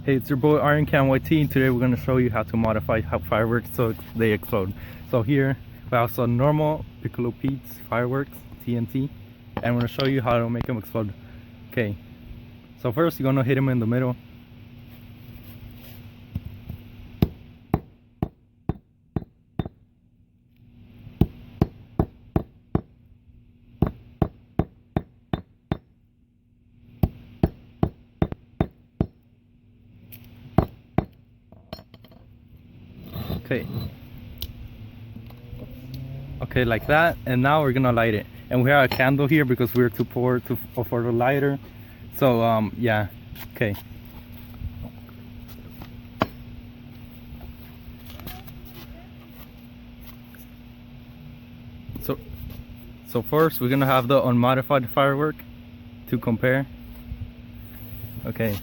Hey, it's your boy Iron Can YT, and today we're going to show you how to modify fireworks so they explode. So here we have some normal Piccolo Pete's fireworks, TNT, and we're going to show you how to make them explode. Okay, so first you're going to hit them in the middle. Okay, like that, and now we're gonna light it. And we have a candle here because we're too poor to afford a lighter. So yeah, okay. So first we're gonna have the unmodified firework to compare. Okay.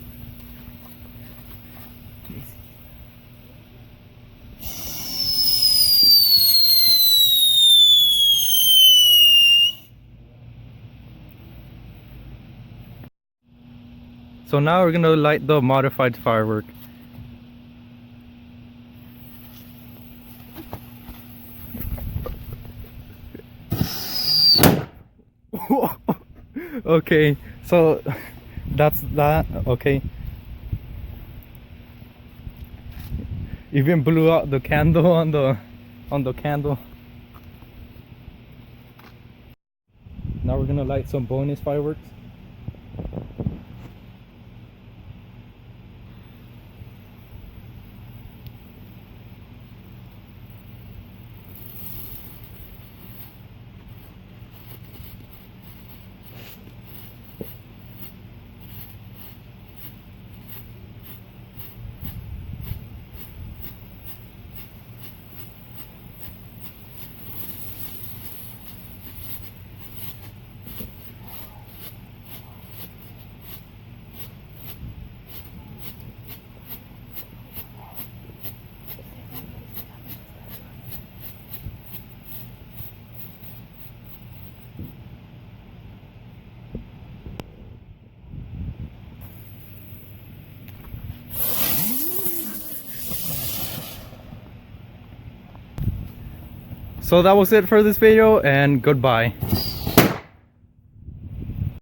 So now we're gonna light the modified firework. Okay, so that's that. Okay, even blew out the candle on the candle. Now we're gonna light some bonus fireworks. So that was it for this video, and goodbye.